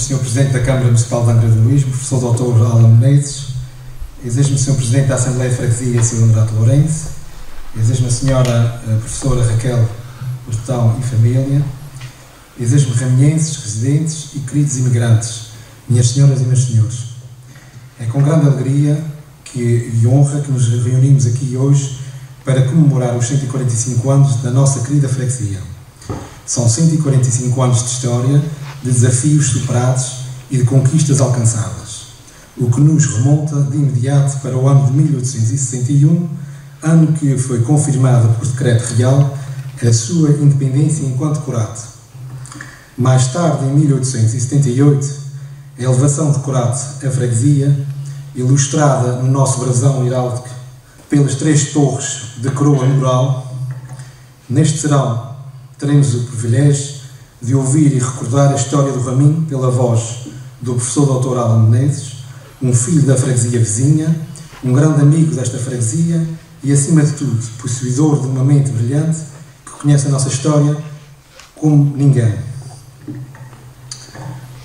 Sr. Presidente da Câmara Municipal de Angra do Heroísmo, professor Dr. Alan Menezes, exige-me Sr. Presidente da Assembleia de Freguesia, Sr. Honorato Lourenço, exige-me a Sra. Professora Raquel Bertão e família, exige-me ramienses, residentes e queridos imigrantes, minhas senhoras e meus senhores. É com grande alegria e honra que nos reunimos aqui hoje para comemorar os 145 anos da nossa querida freguesia. São 145 anos de história, de desafios superados e de conquistas alcançadas, o que nos remonta de imediato para o ano de 1861, ano que foi confirmada por decreto real a sua independência enquanto Corato. Mais tarde, em 1878, a elevação de Corato à freguesia, ilustrada no nosso brasão heráldico pelas 3 torres de coroa mural. Neste serão teremos o privilégio de ouvir e recordar a história do Raminho pela voz do professor Dr. Alan Menezes, um filho da freguesia vizinha, um grande amigo desta freguesia e, acima de tudo, possuidor de uma mente brilhante que conhece a nossa história como ninguém.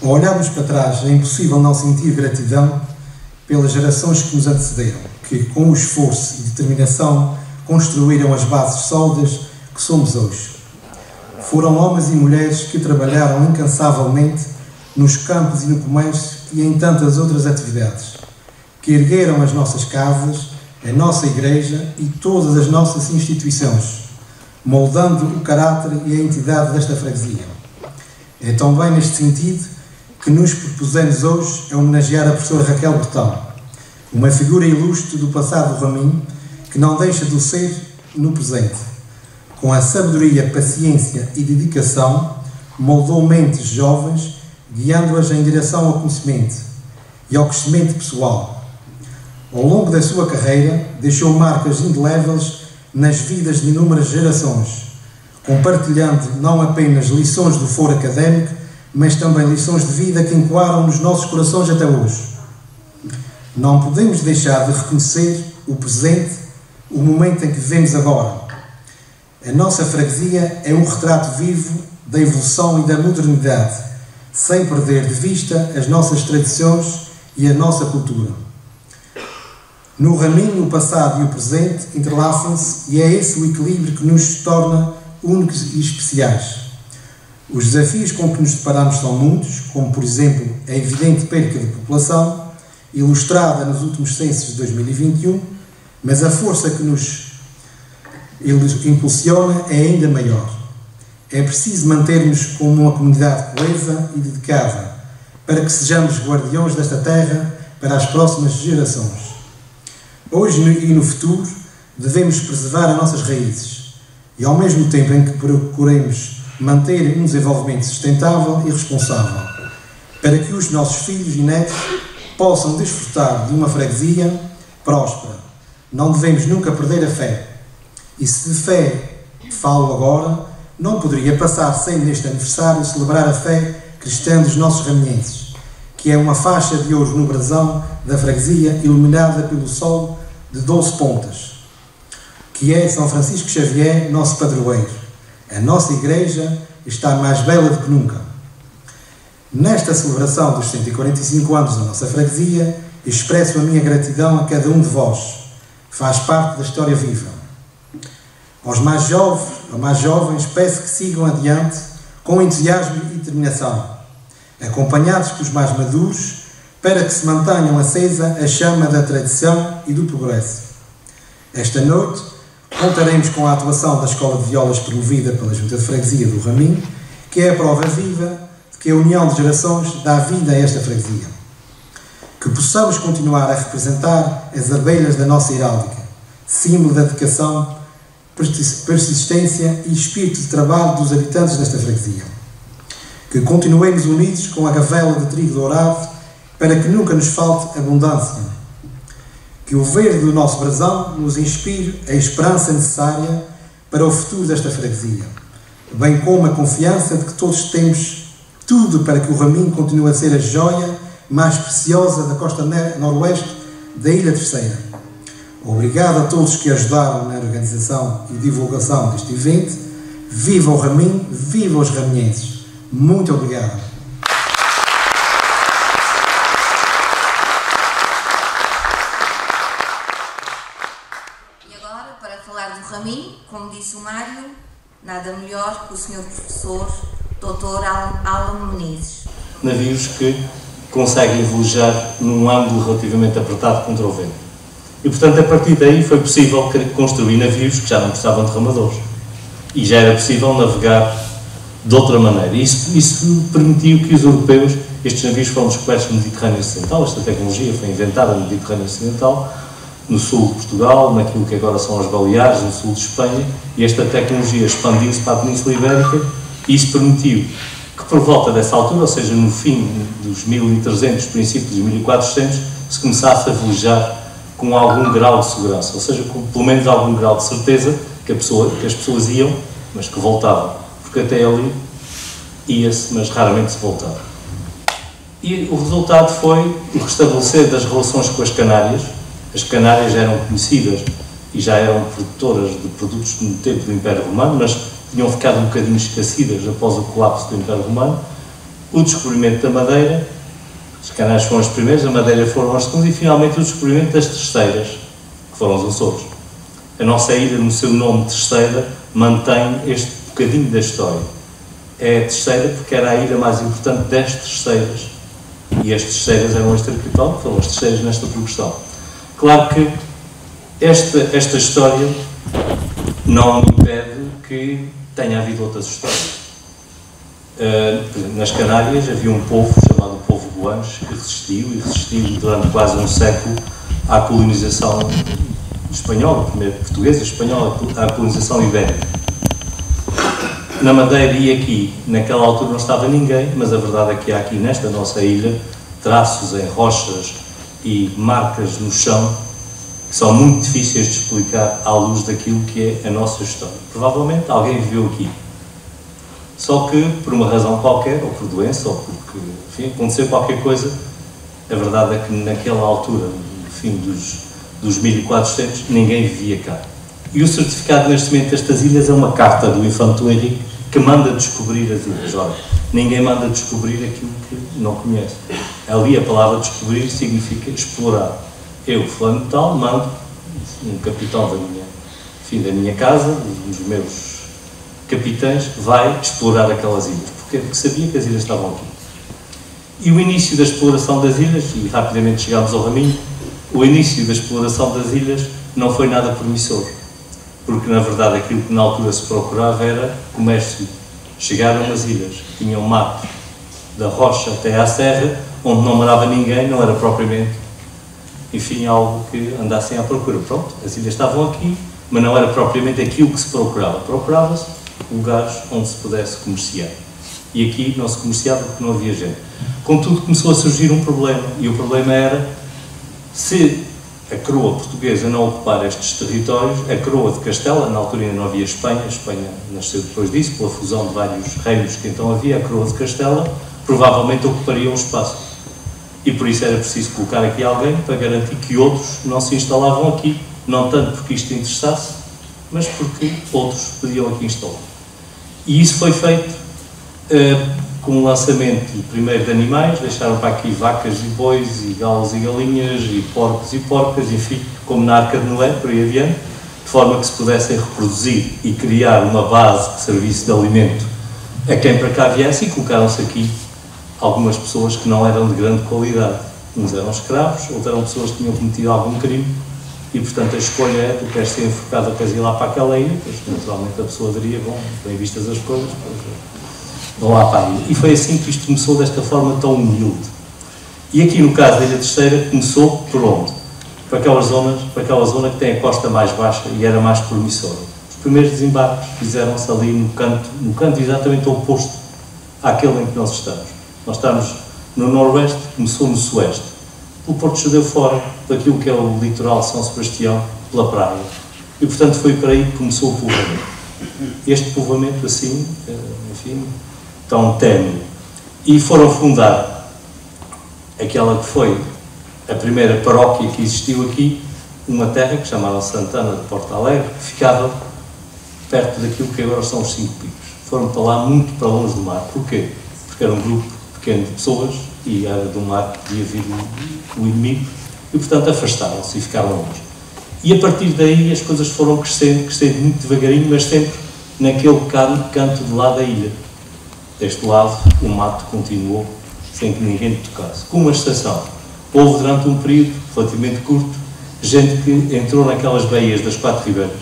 Ao olharmos para trás, é impossível não sentir gratidão pelas gerações que nos antecederam, que, com o esforço e determinação, construíram as bases sólidas que somos hoje. Foram homens e mulheres que trabalharam incansavelmente nos campos e no comércio e em tantas outras atividades, que ergueram as nossas casas, a nossa igreja e todas as nossas instituições, moldando o caráter e a entidade desta freguesia. É também neste sentido que nos propusemos hoje a homenagear a professora Raquel Bertão, uma figura ilustre do passado do Raminho, que não deixa de o ser no presente. Com a sabedoria, paciência e dedicação, moldou mentes jovens, guiando-as em direção ao conhecimento e ao crescimento pessoal. Ao longo da sua carreira, deixou marcas indeléveis nas vidas de inúmeras gerações, compartilhando não apenas lições do foro académico, mas também lições de vida que encoaram nos nossos corações até hoje. Não podemos deixar de reconhecer o presente, o momento em que vivemos agora. A nossa freguesia é um retrato vivo da evolução e da modernidade, sem perder de vista as nossas tradições e a nossa cultura. No Raminho, o passado e o presente entrelaçam-se e é esse o equilíbrio que nos torna únicos e especiais. Os desafios com que nos deparamos são muitos, como, por exemplo, a evidente perca de população, ilustrada nos últimos censos de 2021, mas a força que nos impulsiona é ainda maior. É preciso mantermos como uma comunidade coesa e dedicada, para que sejamos guardiões desta terra para as próximas gerações. Hoje e no futuro, devemos preservar as nossas raízes e, ao mesmo tempo em que procuremos manter um desenvolvimento sustentável e responsável, para que os nossos filhos e netos possam desfrutar de uma freguesia próspera. Não devemos nunca perder a fé. E se de fé falo agora, não poderia passar sem, neste aniversário, celebrar a fé cristã dos nossos ramienses, que é uma faixa de ouro no brasão da freguesia, iluminada pelo sol de 12 pontas, que é São Francisco Xavier, nosso padroeiro. A nossa igreja está mais bela do que nunca. Nesta celebração dos 145 anos da nossa freguesia, expresso a minha gratidão a cada um de vós, que faz parte da história viva. Aos mais jovens, peço que sigam adiante com entusiasmo e determinação, acompanhados pelos mais maduros, para que se mantenham acesa a chama da tradição e do progresso. Esta noite, contaremos com a atuação da Escola de Violas promovida pela Junta de Freguesia do Raminho, que é a prova viva de que a união de gerações dá vida a esta freguesia. Que possamos continuar a representar as abelhas da nossa heráldica, símbolo da dedicação, persistência e espírito de trabalho dos habitantes desta freguesia. Que continuemos unidos com a gavela de trigo dourado para que nunca nos falte abundância. Que o verde do nosso brasão nos inspire a esperança necessária para o futuro desta freguesia, bem como a confiança de que todos temos tudo para que o Raminho continue a ser a joia mais preciosa da costa noroeste da Ilha Terceira. Obrigado a todos que ajudaram na organização e divulgação deste evento. Viva o Raminho, viva os ramienses. Muito obrigado. cenário, nada melhor que o Sr. Professor Dr. Alan Menezes. Navios que conseguem velejar num ângulo relativamente apertado contra o vento. E, portanto, a partir daí foi possível construir navios que já não precisavam de remadores. E já era possível navegar de outra maneira. Isso permitiu que os europeus, estes navios foram descobertos no Mediterrâneo Ocidental, esta tecnologia foi inventada no Mediterrâneo Ocidental, no sul de Portugal, naquilo que agora são as Baleares, no sul de Espanha, e esta tecnologia expandiu-se para a Península Ibérica, e isso permitiu que, por volta dessa altura, ou seja, no fim dos 1300, princípios dos 1400, se começasse a velejar com algum grau de segurança, ou seja, com pelo menos algum grau de certeza que as pessoas iam, mas que voltavam, porque até ali ia-se, mas raramente se voltava. E o resultado foi o restabelecer das relações com as Canárias. As Canárias já eram conhecidas e já eram produtoras de produtos no tempo do Império Romano, mas tinham ficado um bocadinho esquecidas após o colapso do Império Romano. O descobrimento da Madeira, as Canárias foram as primeiras, a Madeira foram as segundas, e finalmente o descobrimento das terceiras, que foram os Açores. A nossa ilha, no seu nome Terceira, mantém este bocadinho da história. É a Terceira porque era a ilha mais importante das terceiras, e as terceiras eram este arquipélago, foram as terceiras nesta progressão. Claro que esta história não impede que tenha havido outras histórias. Nas Canárias havia um povo chamado povo Guanes que resistiu durante quase um século à colonização espanhola, primeiro portuguesa, espanhola, à colonização ibérica. Na Madeira e aqui, naquela altura não estava ninguém, mas a verdade é que há aqui nesta nossa ilha traços em rochas e marcas no chão que são muito difíceis de explicar à luz daquilo que é a nossa história. Provavelmente alguém viveu aqui. Só que, por uma razão qualquer, ou por doença, ou porque, enfim, aconteceu qualquer coisa, a verdade é que naquela altura, no fim dos 1400, ninguém vivia cá. E o certificado de nascimento destas ilhas é uma carta do Infante Dom Henrique que manda descobrir as ilhas. Ora, ninguém manda descobrir aquilo que não conhece. Ali a palavra descobrir significa explorar. Eu, fulano de tal, mando um capitão da minha casa, um dos meus capitães, vai explorar aquelas ilhas. Porquê? Porque sabia que as ilhas estavam aqui. E o início da exploração das ilhas, e rapidamente chegámos ao raminho, o início da exploração das ilhas não foi nada promissor, porque na verdade aquilo que na altura se procurava era comércio. Chegaram às ilhas, tinham mato da rocha até à serra, onde não morava ninguém, não era propriamente, enfim, algo que andassem à procura. Pronto, as ilhas estavam aqui, mas não era propriamente aquilo que se procurava. Procurava-se lugares onde se pudesse comerciar. E aqui não se comerciava porque não havia gente. Contudo, começou a surgir um problema, e o problema era, se a coroa portuguesa não ocupar estes territórios, a coroa de Castela, na altura ainda não havia Espanha, a Espanha nasceu depois disso, pela fusão de vários reinos que então havia, a coroa de Castela provavelmente ocuparia um espaço. E por isso era preciso colocar aqui alguém para garantir que outros não se instalavam aqui, não tanto porque isto interessasse, mas porque outros podiam aqui instalar. E isso foi feito com o lançamento primeiro de animais, deixaram para aqui vacas e bois, e galos e galinhas, e porcas, enfim, como na Arca de Noé, por aí adiante, de forma que se pudessem reproduzir e criar uma base que servisse de alimento a quem para cá viesse, e colocaram-se aqui algumas pessoas que não eram de grande qualidade. Uns eram escravos, outros eram pessoas que tinham cometido algum crime, e portanto a escolha é: tu queres ser enforcado, queres ir lá para aquela ilha, pois naturalmente a pessoa diria: bom, bem vistas as coisas, vão lá para a ilha. E foi assim que isto começou, desta forma tão humilde. E aqui no caso da Ilha Terceira começou por onde? Para aquela zona que tem a costa mais baixa e era mais promissora. Os primeiros desembarques fizeram-se ali no canto exatamente oposto àquele em que nós estamos. Nós estamos no noroeste, começou no sueste, pelo Porto Judeu fora, daquilo que é o litoral de São Sebastião, pela praia. E portanto foi por aí que começou o povoamento. Este povoamento assim, enfim, tão ténue. E foram fundar aquela que foi a primeira paróquia que existiu aqui, uma terra que chamaram Santana de Porto Alegre, que ficava perto daquilo que agora são os 5 Picos. Foram para lá, muito para longe do mar. Porquê? Porque era um grupo pequeno de pessoas e era do mar que podia vir o inimigo, e portanto afastaram-se e ficaram longe. E a partir daí as coisas foram crescendo muito devagarinho, mas sempre naquele canto de lá da ilha. Deste lado, o mato continuou sem que ninguém tocasse. Com uma exceção, houve durante um período relativamente curto gente que entrou naquelas baías das 4 ribeiras.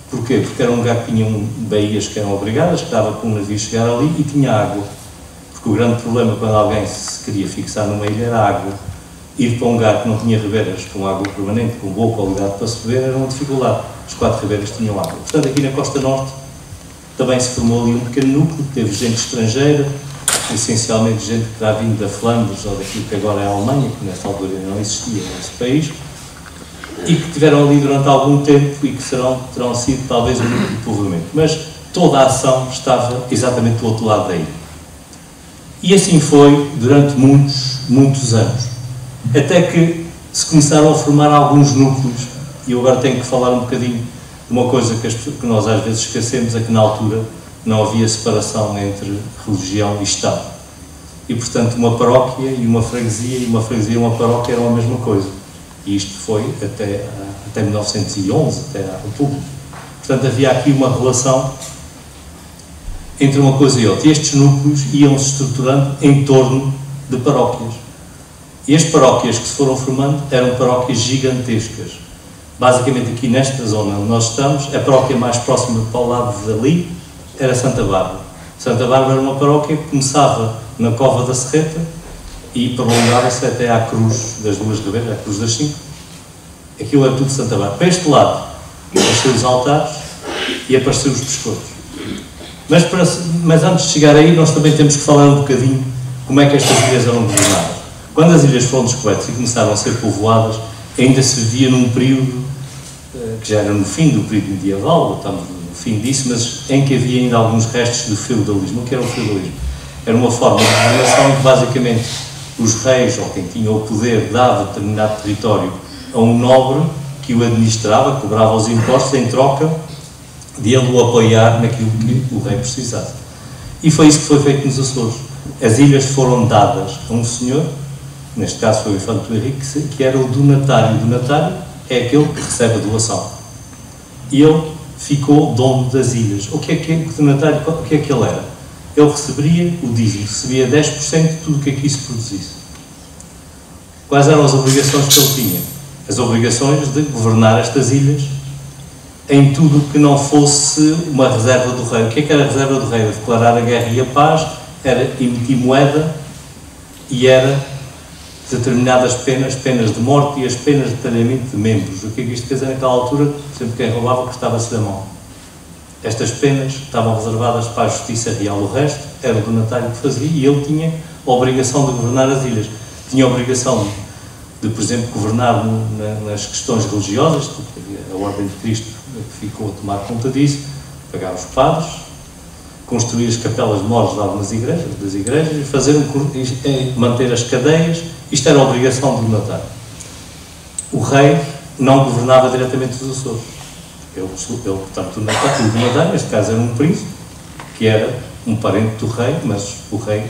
Porquê? Porque era um lugar que tinha baías que eram obrigadas, que dava para um navio chegar ali e tinha água. Porque o grande problema quando alguém se queria fixar numa ilha era a água. Ir para um lugar que não tinha ribeiras, com água permanente, com boa qualidade para se beber, era uma dificuldade. As 4 ribeiras tinham água. Portanto, aqui na Costa Norte também se formou ali um pequeno núcleo, teve gente estrangeira, essencialmente gente que terá vindo da Flandres ou daquilo que agora é a Alemanha, que nessa altura não existia nesse país, e que tiveram ali durante algum tempo e que terão sido talvez um núcleo de povoamento. Mas toda a ação estava exatamente do outro lado da ilha. E assim foi durante muitos anos. Até que se começaram a formar alguns núcleos, e eu agora tenho que falar um bocadinho de uma coisa que nós às vezes esquecemos, é que na altura não havia separação entre religião e Estado. E, portanto, uma paróquia e uma freguesia e uma paróquia eram a mesma coisa. E isto foi até 1911, até à República. Portanto, havia aqui uma relação entre uma coisa e outra. E estes núcleos iam-se estruturando em torno de paróquias. E as paróquias que se foram formando eram paróquias gigantescas. Basicamente aqui nesta zona onde nós estamos, a paróquia mais próxima para o lado dali era Santa Bárbara. Santa Bárbara era uma paróquia que começava na Cova da Serreta e prolongava-se até à Cruz das Duas Ribeiras, à Cruz das 5. Aquilo era tudo Santa Bárbara. Para este lado, apareceram os altares e apareceram os pescoços. Mas antes de chegar aí, nós também temos que falar um bocadinho como é que estas ilhas eram governadas. Quando as ilhas foram descobertas e começaram a ser povoadas, ainda se vivia num período que já era no fim do período medieval, estamos no fim disso, mas em que havia ainda alguns restos do feudalismo. O que era o feudalismo? Era uma forma de governação em que basicamente os reis, ou quem tinha o poder, dava determinado território a um nobre que o administrava, cobrava os impostos em troca de ele o apoiar naquilo que o rei precisasse. E foi isso que foi feito nos Açores. As ilhas foram dadas a um senhor, neste caso foi o Infante Henrique, que era o donatário. O donatário é aquele que recebe a doação. E ele ficou dono das ilhas. O que é que o donatário, o que é que ele era? Ele receberia o dízimo, recebia 10% de tudo o que aqui se produzisse. Quais eram as obrigações que ele tinha? As obrigações de governar estas ilhas em tudo o que não fosse uma reserva do rei. O que era a reserva do rei? Era declarar a guerra e a paz, era emitir moeda e era determinadas penas de morte e as penas de talhamento de membros. O que é que isto quer dizer naquela altura? Sempre quem roubava cortava-se da mão. Estas penas estavam reservadas para a justiça real. O resto era o donatário que fazia e ele tinha a obrigação de governar as ilhas. Tinha a obrigação de, por exemplo, governar nas questões religiosas, a Ordem de Cristo que ficou a tomar conta disso, pagar os padres, construir as capelas mores de algumas igrejas, das igrejas, e manter as cadeias. Isto era a obrigação do donatário. O rei não governava diretamente os Açores. Portanto, o donatário, neste caso, era um príncipe, que era um parente do rei, mas o rei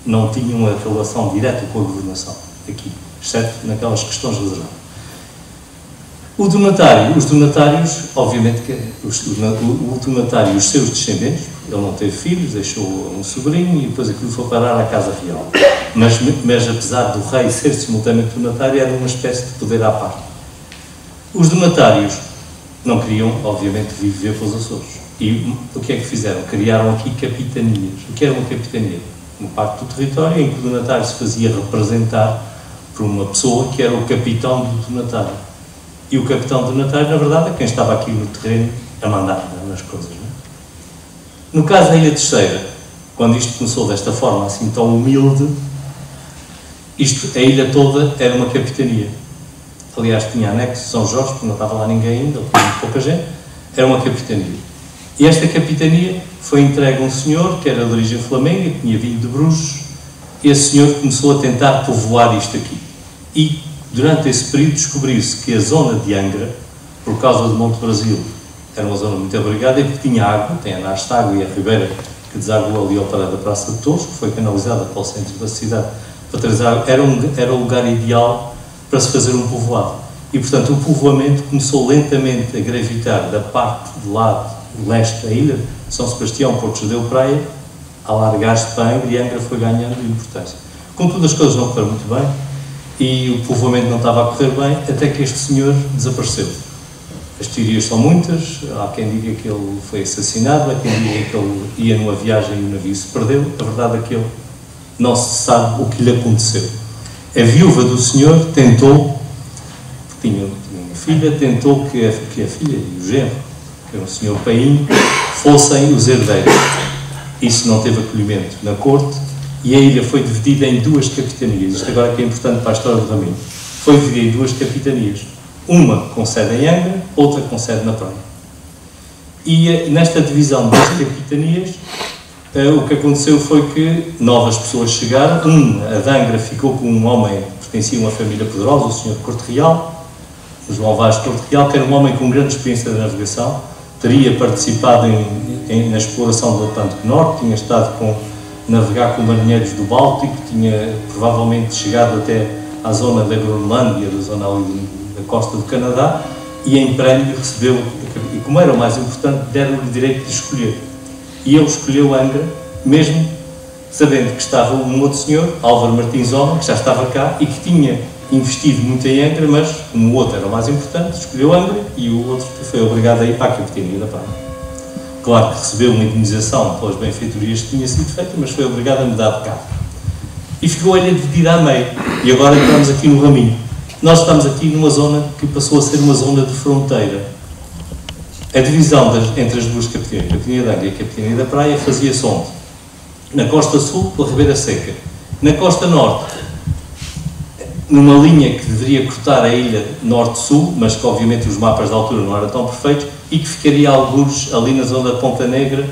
não tinha uma relação direta com a governação aqui, exceto naquelas questões reservadas. Os donatários, obviamente, o donatário e os seus descendentes, ele não teve filhos, deixou um sobrinho e depois aquilo foi parar à Casa Real. Mas apesar do rei ser simultaneamente donatário, era uma espécie de poder à parte. Os donatários não queriam, obviamente, viver pelos Açores. E o que é que fizeram? Criaram aqui capitanias. O que era uma capitania? Uma parte do território em que o donatário se fazia representar por uma pessoa que era o capitão do donatário. E o capitão do donatário, na verdade, é quem estava aqui no terreno a mandar nas coisas. Não é? No caso da Ilha Terceira, quando isto começou desta forma, assim tão humilde, a ilha toda era uma capitania. Aliás, tinha anexo São Jorge, porque não estava lá ninguém ainda, tinha muito pouca gente, era uma capitania. E esta capitania foi entregue a um senhor que era de origem flamenga, que tinha vindo de Bruges, e esse senhor começou a tentar povoar isto aqui. E, durante esse período, descobriu-se que a zona de Angra, por causa do Monte Brasil, era uma zona muito abrigada e porque tinha água, tem a Nasta Água e a Ribeira, que deságua ali ao parar da Praça de Touros, que foi canalizada para o centro da cidade, para trazer água, era o lugar ideal para se fazer um povoado. E, portanto, o povoamento começou lentamente a gravitar da parte de lado o leste da ilha, São Sebastião, Porto Judeu, Praia, alargar-se para Angra, e Angra foi ganhando importância. Contudo, as coisas não correram muito bem e o povoamento não estava a correr bem, até que este senhor desapareceu. As teorias são muitas, há quem diga que ele foi assassinado, há quem diga que ele ia numa viagem e o navio se perdeu. A verdade é que ele não se sabe o que lhe aconteceu. A viúva do senhor tentou, tinha uma filha, tentou que a filha e o genro, que era o senhor Painho, fossem os herdeiros. Isso não teve acolhimento na corte e a ilha foi dividida em duas capitanias. Isto agora que é importante para a história do Raminho. Foi dividida em duas capitanias. Uma com sede em Angra, outra com sede na Praia. E nesta divisão das capitanias, o que aconteceu foi que novas pessoas chegaram. A de Angra ficou com um homem que pertencia a uma família poderosa, o senhor de Corte Real, o João Vaz de Corte Real, que era um homem com grande experiência de navegação, teria participado na exploração do Atlântico Norte, tinha estado navegar com marinheiros do Báltico, tinha provavelmente chegado até à zona da Groenlândia, da zona ali da costa do Canadá, e em prémio recebeu, e como era o mais importante, deram-lhe o direito de escolher. E ele escolheu Angra, mesmo sabendo que estava um outro senhor, Álvaro Martins Homem, que já estava cá e que tinha investido muito em Angra, mas como o outro era o mais importante, escolheu Angra e o outro foi obrigado a ir para a capitania da Praia. Claro que recebeu uma indemnização pelas benfeitorias que tinha sido feita, mas foi obrigado a mudar de casa. E ficou a ilha dividida a meio. E agora entramos aqui no Raminho. Nós estamos aqui numa zona que passou a ser uma zona de fronteira. A divisão entre as duas capitanias, a capitania de Angra e a capitania da Praia, fazia-se onde? Na costa sul, pela Ribeira Seca. Na costa norte, numa linha que deveria cortar a ilha norte-sul, mas que obviamente os mapas da altura não eram tão perfeitos, e que ficaria algures ali na zona da Ponta Negra,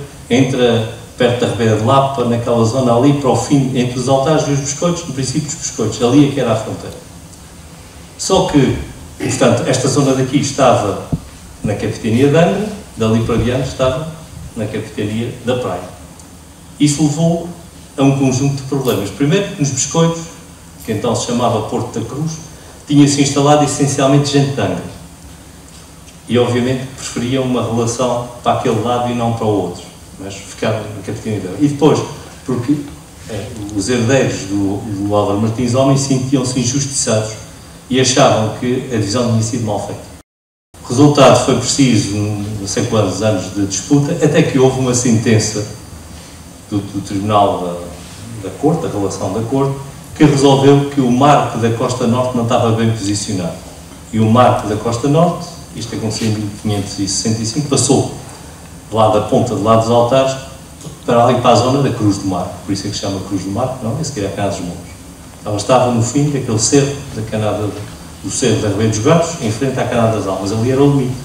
perto da Ribeira de Lapa, naquela zona ali, para o fim, entre os altares e os biscoitos, no princípio os biscoitos, ali é que era a fronteira. Só que, portanto, esta zona daqui estava na capitania de Angra, dali para diante estava na capitania da Praia. Isso levou a um conjunto de problemas. Primeiro, nos biscoitos, que então se chamava Porto da Cruz, tinha-se instalado essencialmente gente de Angra. E, obviamente, preferiam uma relação para aquele lado e não para o outro. Mas ficaram na capitania de Angra. E depois, porque os herdeiros do Álvaro Martins Homem sentiam-se injustiçados e achavam que a divisão tinha sido mal feita. O resultado foi preciso, não sei quantos anos de disputa, até que houve uma sentença do Tribunal da Corte, da Relação da Corte, que resolveu que o marco da Costa Norte não estava bem posicionado. E o marco da Costa Norte, isto aconteceu em 1565, passou lá da ponta de lá dos altares para ali para a zona da Cruz do Mar. Por isso é que se chama Cruz do Mar, não, esse que era a Canada dos Mouros. Ela estava no fim daquele cerro da Canada, do cerro da Ribeira dos Gatos, em frente à Canada das Almas. Ali era o limite.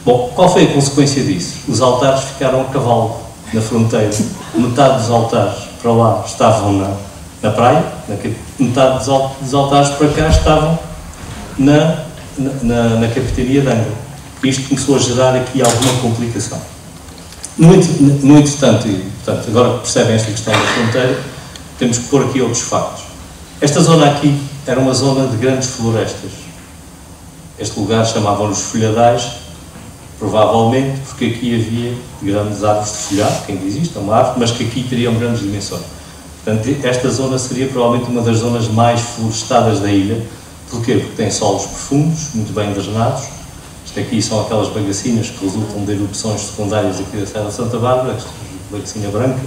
Bom, qual foi a consequência disso? Os altares ficaram a cavalo na fronteira. Metade dos altares para lá estavam na praia, metade dos altares para cá estavam na capitania de Angra. Isto começou a gerar aqui alguma complicação. No entretanto, e portanto, agora que percebem esta questão da fronteira, temos que pôr aqui outros factos. Esta zona aqui era uma zona de grandes florestas. Este lugar chamavam-nos folhadais, provavelmente porque aqui havia grandes árvores de folhado, que ainda existe, é uma árvore, mas que aqui teriam grandes dimensões. Portanto, esta zona seria provavelmente uma das zonas mais florestadas da ilha. Porquê? Porque tem solos profundos, muito bem drenados. Isto aqui são aquelas bagacinas que resultam de erupções secundárias aqui da Serra de Santa Bárbara, a bagacinha branca,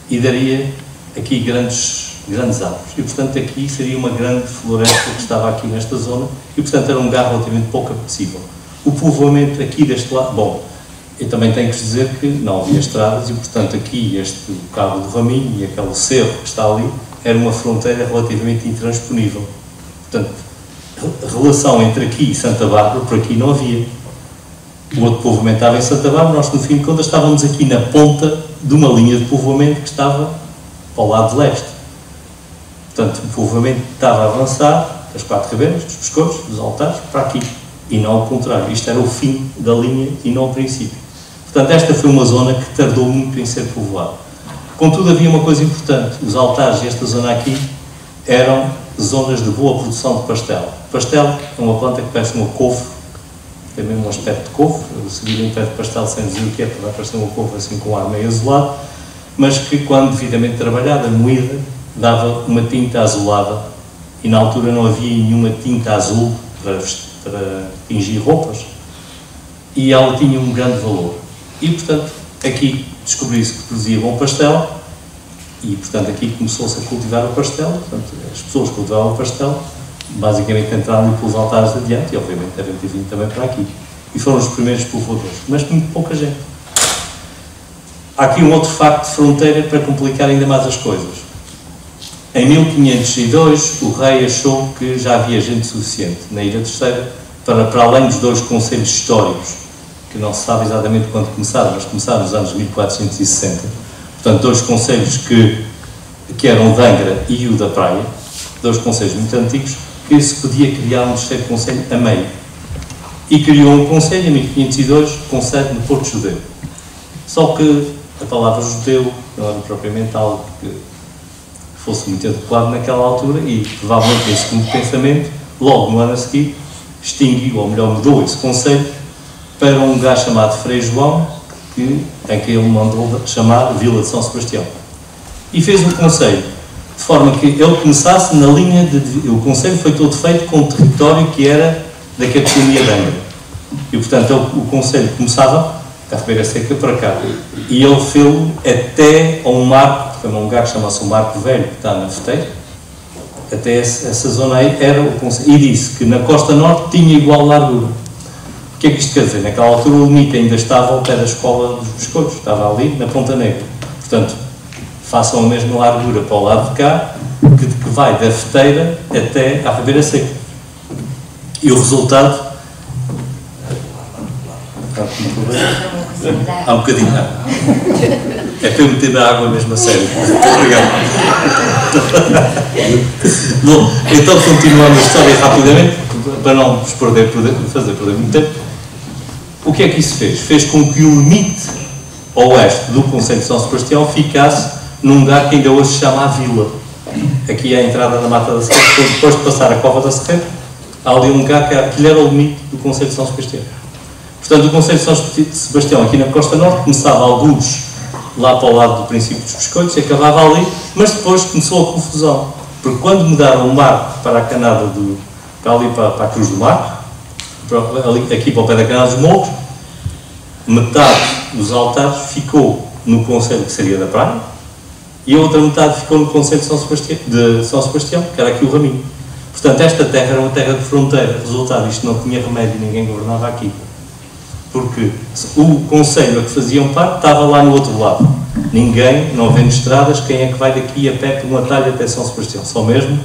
e daria aqui grandes árvores. E, portanto, aqui seria uma grande floresta que estava aqui nesta zona e, portanto, era um lugar relativamente pouco apetecível. O povoamento aqui deste lado, bom, eu também tenho que dizer que não havia estradas e, portanto, aqui o Cabo do Raminho e aquele cerro que está ali era uma fronteira relativamente intransponível. Portanto, a relação entre aqui e Santa Bárbara, por aqui não havia. O outro povoamento estava em Santa Bárbara, nós, no fim de contas, estávamos aqui na ponta de uma linha de povoamento que estava para o lado de leste. Portanto, o povoamento estava a avançar das quatro ribeiras, dos pescoços, dos altares, para aqui. E não o contrário. Isto era o fim da linha e não o princípio. Portanto, esta foi uma zona que tardou muito em ser povoada. Contudo, havia uma coisa importante. Os altares e esta zona aqui eram zonas de boa produção de pastel. O pastel é uma planta que parece uma couve, tem mesmo um aspecto de couve, seguir em pé de pastel sem dizer o que é, para parecer uma couve assim com ar meio azulado, mas que quando devidamente trabalhada, moída, dava uma tinta azulada, e na altura não havia nenhuma tinta azul para tingir roupas, e ela tinha um grande valor. E, portanto, aqui descobriu-se que produzia bom pastel, e, portanto, aqui começou-se a cultivar o pastel. Portanto, as pessoas que cultivavam o pastel, basicamente entraram pelos altares de adiante, e, obviamente, devem ter vindo também para aqui. E foram os primeiros povoadores, mas muito pouca gente. Há aqui um outro facto de fronteira para complicar ainda mais as coisas. Em 1502, o rei achou que já havia gente suficiente na Ilha Terceira para além dos 2 concelhos históricos, que não se sabe exatamente quando começaram, mas começaram nos anos 1460. Portanto, 2 concelhos que eram o de Angra e o da Praia, 2 concelhos muito antigos, que se podia criar um terceiro concelho a meio. E criou um concelho em 1502, concelho no Porto Judeu. Só que a palavra judeu não era propriamente algo que fosse muito adequado naquela altura e, provavelmente, esse segundo pensamento, logo no ano a seguir, extinguiu, ou melhor, mudou esse concelho para um lugar chamado Frei João, em que ele mandou chamar Vila de São Sebastião. E fez um concelho, de forma que ele começasse na linha de... O concelho foi todo feito com o território que era da capitania de Angra. E, portanto, o concelho começava da Ribeira Seca para cá. E ele fez-o até a um marco, que foi um lugar que chama-se o Marco Velho, que está na Feteira. Até essa zona aí era o concelho. E disse que na costa norte tinha igual largura. O que é que isto quer dizer? Naquela altura o limite ainda estava ao pé da escola dos biscoitos, estava ali na Ponta Negra. Portanto, façam a mesma largura para o lado de cá, que vai da Feteira até à Ribeira Seca. E o resultado... Há um bocadinho. É para eu meter na água mesmo a sério. Obrigado. Bom, então continuamos a história rapidamente, para não vos fazer perder muito tempo. O que é que isso fez? Fez com que o limite oeste do concelho de São Sebastião ficasse num lugar que ainda hoje se chama a Vila. Aqui é a entrada da Mata da Serreta, depois de passar a Cova da Serreta, há ali um lugar que era o limite do concelho de São Sebastião. Portanto, o concelho de São Sebastião, aqui na Costa Norte, começava alguns lá para o lado do princípio dos biscoitos e acabava ali, mas depois começou a confusão, porque quando mudaram o marco para a canada para ali para a Cruz do Marco, aqui para o pé da canada dos Morros, metade dos altares ficou no concelho que seria da Praia e a outra metade ficou no concelho de São Sebastião, que era aqui o Raminho. Portanto, esta terra era uma terra de fronteira. Resultado, isto não tinha remédio, ninguém governava aqui. Porque o concelho a que faziam parte estava lá no outro lado. Ninguém, não havendo estradas, quem é que vai daqui a pé por uma talha até São Sebastião? Só mesmo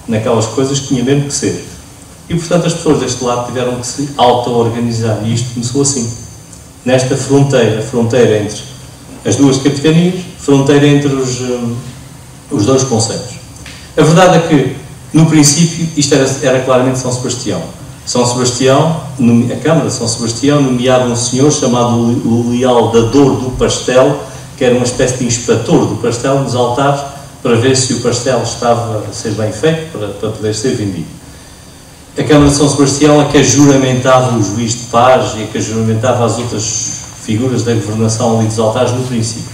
naquelas coisas que tinha mesmo que ser. E, portanto, as pessoas deste lado tiveram que se auto-organizar. E isto começou assim. Nesta fronteira entre as duas capitanias, fronteira entre os 2 concelhos. A verdade é que, no princípio, isto era claramente São Sebastião. São Sebastião, a Câmara de São Sebastião, nomeava um senhor chamado o lealdador do pastel, que era uma espécie de inspetor do pastel nos altares, para ver se o pastel estava a ser bem feito, para poder ser vendido. A Câmara de São Sebastião é que juramentava o juiz de paz e é que juramentava as outras figuras da governação ali dos altares no princípio.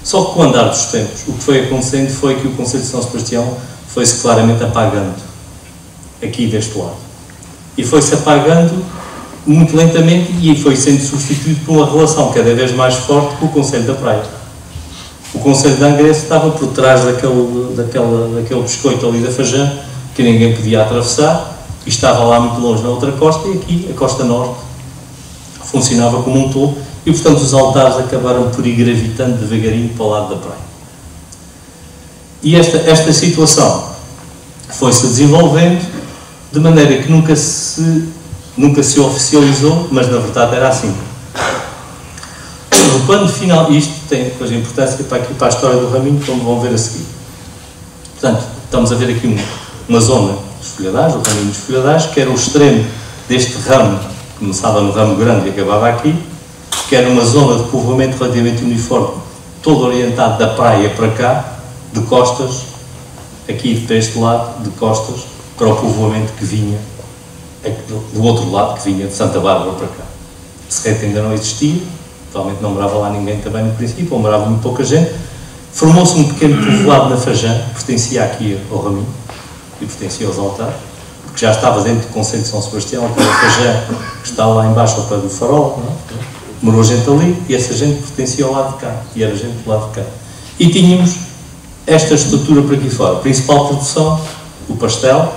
Só que com o andar dos tempos, o que foi acontecendo foi que o Concelho de São Sebastião foi-se claramente apagando, aqui deste lado. E foi-se apagando muito lentamente e foi sendo substituído por uma relação cada vez mais forte com o Concelho da Praia. O Concelho de Angra estava por trás daquele biscoito ali da Fajã, que ninguém podia atravessar, e estava lá muito longe na outra costa, e aqui, a costa norte, funcionava como um todo, e portanto os altares acabaram por ir gravitando devagarinho para o lado da praia. E esta situação foi-se desenvolvendo de maneira que nunca se oficializou, mas na verdade era assim. Quando final, isto tem depois importância para a história do Raminho, como vão ver a seguir. Portanto, estamos a ver aqui uma zona dos folhadares, o Raminho dos folhadares, que era o extremo deste ramo, que começava no ramo grande e acabava aqui, que era uma zona de povoamento relativamente uniforme, todo orientado da praia para cá, de costas, aqui para este lado, de costas, para o povoamento que vinha do outro lado, que vinha de Santa Bárbara para cá. Serrete ainda não existia, provavelmente não morava lá ninguém também no princípio, ou morava muito pouca gente. Formou-se um pequeno povoado na Fajã, que pertencia aqui ao Raminho e pertencia aos altares, porque já estava dentro do concelho de São Sebastião, que é a Fajã, que está lá embaixo ao pé do farol, não é? Morou gente ali e essa gente pertencia ao lado de cá, e era gente do lado de cá. E tínhamos esta estrutura por aqui fora. A principal produção, o pastel,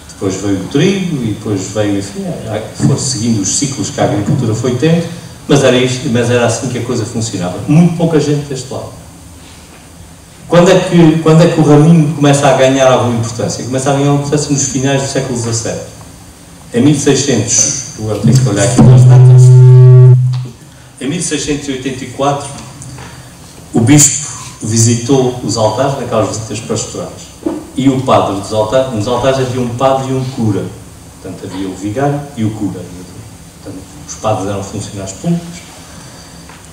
depois veio o trigo e depois veio, enfim, foi seguindo os ciclos que a agricultura foi tendo, mas era assim que a coisa funcionava. Muito pouca gente deste lado. Quando é que o Raminho começa a ganhar alguma importância? Começa a ganhar importância nos finais do século XVII. Em 1600, agora tenho que olhar aqui nas datas, em 1684, o bispo visitou os altares naquelas visitas pastorais. E o padre dos altares, nos altares havia um padre e um cura. Portanto, havia o vigário e o cura. Portanto, os padres eram funcionários públicos.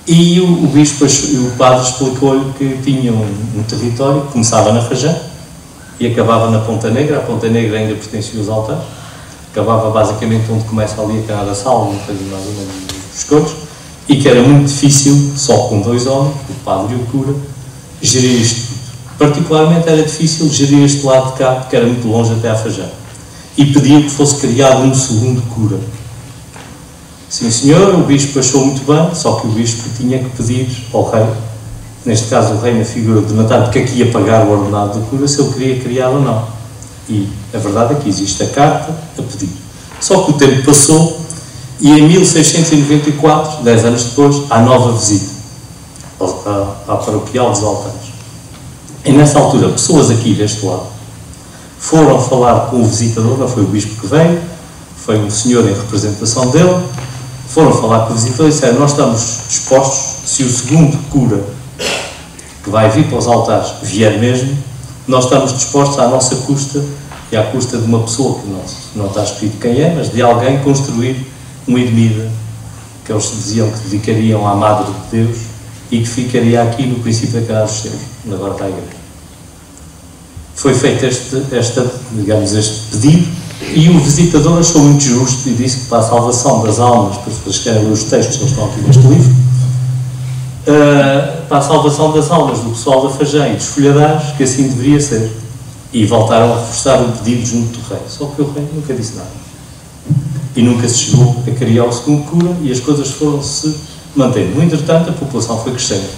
E o bispo, o padre explicou-lhe que tinha um território que começava na Fajã e acabava na Ponta Negra. A Ponta Negra ainda pertencia aos altares. Acabava basicamente onde começa ali a Cana da Sal, um bocadinho mais ou menos dos Couros, e que era muito difícil, só com 2 homens, o padre e o cura, gerir isto tudo. Particularmente era difícil gerir este lado de cá, porque era muito longe até à Fajã. E pedia que fosse criado um segundo cura. Sim, senhor, o bispo achou muito bem, só que o bispo tinha que pedir ao rei, neste caso o rei na figura de Natal, porque aqui ia pagar o ordenado do cura, se ele queria criar ou não. E a verdade é que existe a carta a pedir. Só que o tempo passou e em 1694, 10 anos depois, há nova visita à paroquial dos altares. E nessa altura, pessoas aqui deste lado foram falar com o visitador, não foi o bispo que veio, foi um senhor em representação dele, foram falar com o visitador e disseram: nós estamos dispostos, se o segundo cura que vai vir para os altares vier mesmo, nós estamos dispostos à nossa custa e à custa de uma pessoa que não está escrito quem é, mas de alguém construir uma ermida que eles diziam que dedicariam à Madre de Deus e que ficaria aqui no princípio da Cana dos Seus, agora está a igreja. Foi feito este pedido e o visitador achou muito justo e disse que para a salvação das almas, para as pessoas que querem ler os textos, eles estão aqui neste livro, para a salvação das almas do pessoal da Fajã e dos folhadares, que assim deveria ser. E voltaram a reforçar o pedido junto do rei. Só que o rei nunca disse nada. E nunca se chegou a criar o segundo cura e as coisas foram-se mantendo. No entretanto, a população foi crescendo.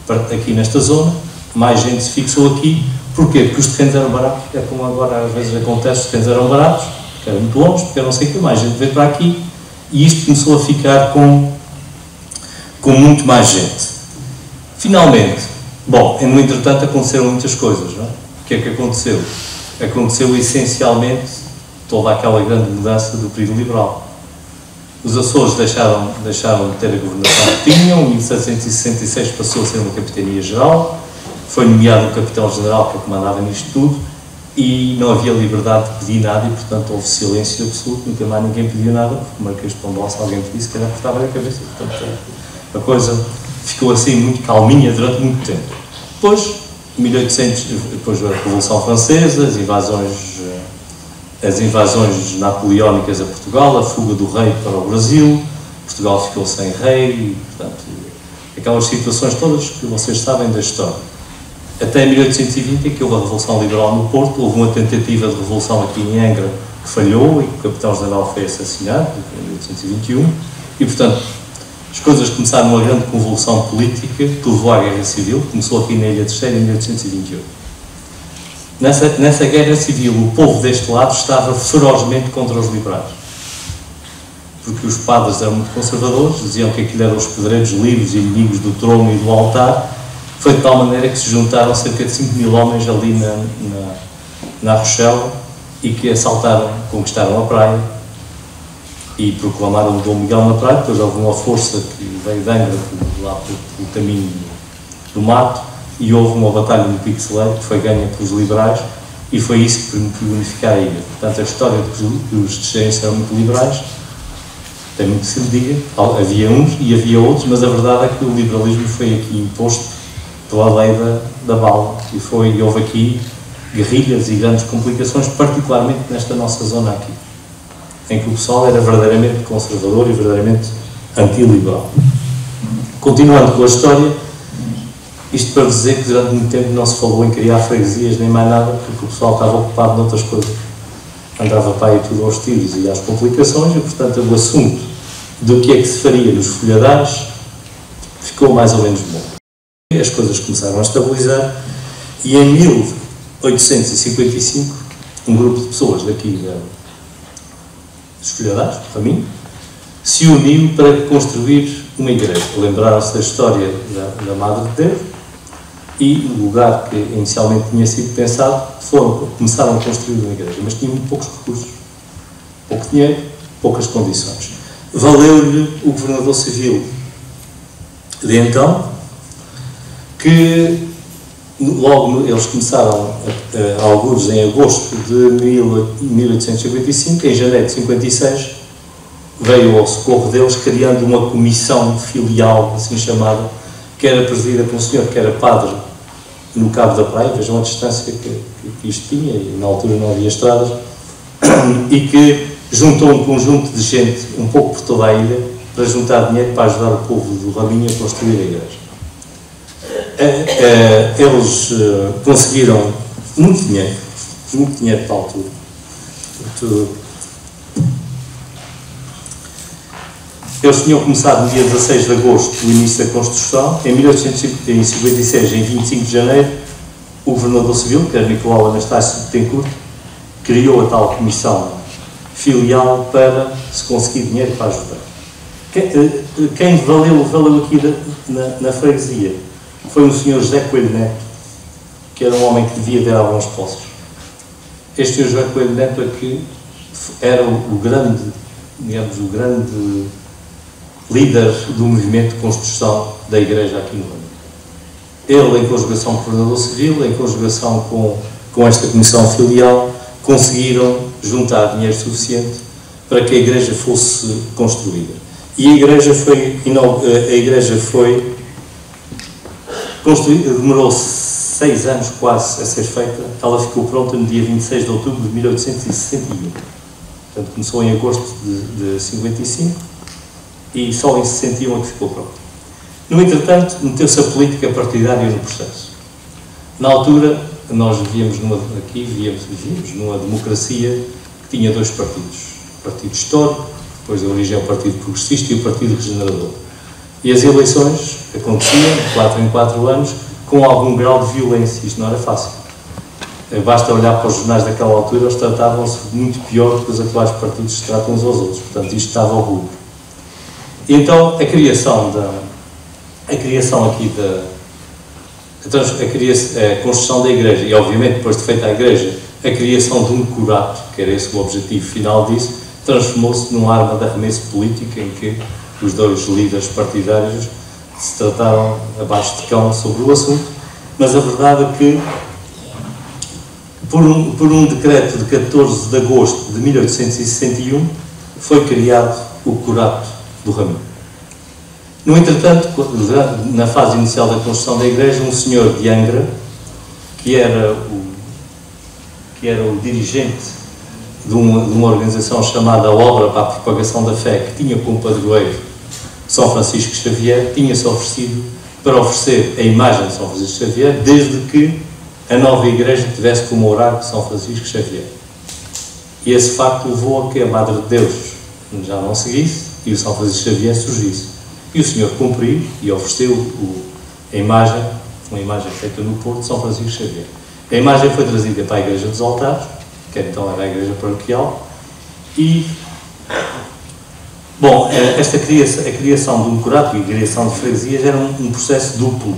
Aqui nesta zona, mais gente se fixou aqui. Porquê? Porque os terrenos eram baratos. É como agora às vezes acontece, os terrenos eram baratos, porque eram muito longe, porque eu não sei o que, mais gente veio para aqui e isto começou a ficar com muito mais gente. Finalmente, bom, no entretanto aconteceram muitas coisas, não é? O que é que aconteceu? Aconteceu essencialmente toda aquela grande mudança do período liberal. Os Açores deixaram de ter a governação que tinham, em 1766 passou a ser uma capitania-geral, foi nomeado um capitão-general que comandava nisto tudo e não havia liberdade de pedir nada e, portanto, houve silêncio absoluto, nunca mais ninguém pediu nada, porque o Marquês de Pombal, se alguém pedisse, que era cortava a cabeça. Portanto, a coisa ficou assim muito calminha durante muito tempo. Depois, 1800, depois da Revolução Francesa, as invasões napoleónicas a Portugal, a fuga do rei para o Brasil, Portugal ficou sem rei, e, portanto, aquelas situações todas que vocês sabem da história. Até 1820, que houve a Revolução Liberal no Porto, houve uma tentativa de revolução aqui em Angra que falhou e que o capitão-general foi assassinado, em 1821, e, portanto, as coisas começaram uma grande convulsão política que levou à Guerra Civil, começou aqui na Ilha Terceira em 1828. Nessa Guerra Civil, o povo deste lado estava ferozmente contra os liberais, porque os padres eram muito conservadores, diziam que aquilo eram os pedreiros livres e inimigos do trono e do altar. Foi de tal maneira que se juntaram cerca de 5.000 homens ali na Rochela e que assaltaram, conquistaram a praia e proclamaram o Dom Miguel na praia. Depois houve uma força que veio de Angra, lá pelo caminho do mato, e houve uma batalha no Pico Celeiro que foi ganha pelos liberais e foi isso que permitiu unificar a ilha. Portanto, a história de que os descendentes eram muito liberais tem muito que se lhe diga. Havia uns e havia outros, mas a verdade é que o liberalismo foi aqui imposto pela lei da bala e houve aqui guerrilhas e grandes complicações, particularmente nesta nossa zona aqui. em que o pessoal era verdadeiramente conservador e verdadeiramente antiliberal. Continuando com a história, isto para dizer que durante muito tempo não se falou em criar freguesias nem mais nada, porque o pessoal estava ocupado noutras coisas. Andava para aí tudo aos tiros e às complicações, e portanto o assunto do que é que se faria nos folhadares ficou mais ou menos bom. As coisas começaram a estabilizar e em 1855 um grupo de pessoas daqui dos folhadares, do Raminho, se uniu para construir uma igreja. Lembraram-se da história da Madre de Deus e no lugar que inicialmente tinha sido pensado, começaram a construir uma igreja, mas tinham poucos recursos, pouco dinheiro, poucas condições. Valeu-lhe o governador civil de então, que logo eles começaram, alguns em agosto de 1855, em janeiro de 56, veio ao socorro deles, criando uma comissão filial, assim chamada, que era presidida por um senhor que era padre no Cabo da Praia, vejam a distância que isto tinha, e na altura não havia estradas, e que juntou um conjunto de gente, um pouco por toda a ilha, para juntar dinheiro para ajudar o povo do Raminho a construir a igreja. Eles conseguiram muito dinheiro para a altura. Eles tinham começado no dia 16 de agosto o início da construção. Em 1856, em 25 de janeiro, o governador civil, que era Nicolau Anastácio Betancourt, criou a tal comissão filial para se conseguir dinheiro para ajudar. Quem valeu aqui na freguesia foi um senhor José Coelho Neto, que era um homem que devia ter alguns posses. Este senhor José Coelho Neto aqui era o grande líder do movimento de construção da igreja aqui no Raminho. Ele, em conjugação com o governador civil, em conjugação com esta comissão filial, conseguiram juntar dinheiro suficiente para que a igreja fosse construída. E a igreja foi construída, demorou 6 anos quase a ser feita. Ela ficou pronta no dia 26 de outubro de 1861. Portanto, começou em agosto de 55 e só em 61 é que ficou pronta. No entretanto, meteu-se a política partidária no processo. Na altura, nós vivíamos numa democracia que tinha 2 partidos. O Partido Histórico, depois da origem ao Partido Progressista, e o Partido Regenerador. E as eleições aconteciam, de 4 em 4 anos, com algum grau de violência. Isto não era fácil. Basta olhar para os jornais daquela altura, eles tratavam-se muito pior do que os atuais partidos se tratam uns aos outros. Portanto, isto estava ao rubro. E então, a construção da igreja, e obviamente depois de feita a igreja, a criação de um curato, que era esse o objetivo final disso, transformou-se numa arma de arremesso político em que os 2 líderes partidários se trataram abaixo de cão sobre o assunto, mas a verdade é que, por um decreto de 14 de agosto de 1861, foi criado o curato do Raminho. No entretanto, na fase inicial da construção da igreja, um senhor de Angra, que era o dirigente de uma organização chamada Obra para a Propagação da Fé, que tinha como padroeiro São Francisco Xavier, tinha-se oferecido para oferecer a imagem de São Francisco Xavier, desde que a nova igreja tivesse como oráculo São Francisco Xavier. E esse facto levou a que a Madre de Deus já não seguisse e o São Francisco Xavier surgisse. E o senhor cumpriu e ofereceu a imagem, uma imagem feita no Porto de São Francisco Xavier. A imagem foi trazida para a Igreja dos Altares, que então era a Igreja Paroquial, e, bom, a criação de um curato e a criação de freguesias era um processo duplo.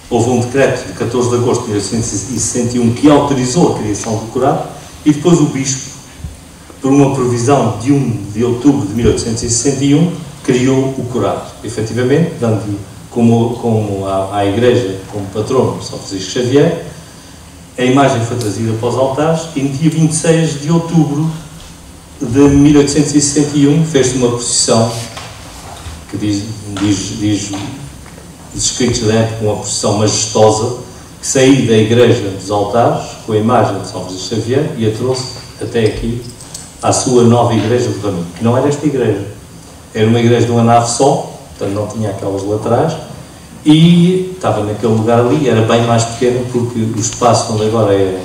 Houve um decreto de 14 de agosto de 1861 que autorizou a criação do curato, e depois o bispo, por uma provisão de 1 de outubro de 1861, criou o curato, efetivamente, dando como à Igreja, como patrono São Francisco Xavier. A imagem foi trazida para os altares e no dia 26 de outubro de 1861 fez-se uma procissão, que diz os escritos da época, uma procissão majestosa, que saiu da Igreja dos Altares com a imagem de São Francisco Xavier e a trouxe até aqui à sua nova igreja de Raminho. Não era esta igreja, era uma igreja de uma nave só, portanto não tinha aquelas laterais, e estava naquele lugar ali, era bem mais pequeno porque o espaço onde agora é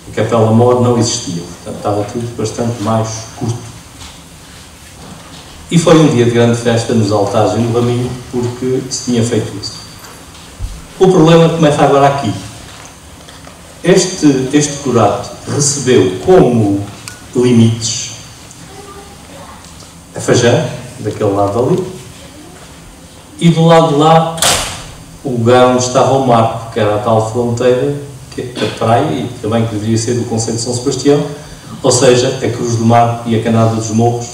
a Capela Mor não existia, portanto estava tudo bastante mais curto. E foi um dia de grande festa nos altares e no Raminho porque se tinha feito isso. O problema começa agora aqui. Este curato recebeu como limites a Fajã, daquele lado ali, e do lado de lá o lugar onde estava o mar, que era a tal fronteira da praia e também que deveria ser do Concelho de São Sebastião, ou seja, a Cruz do Mar e a Canada dos Morros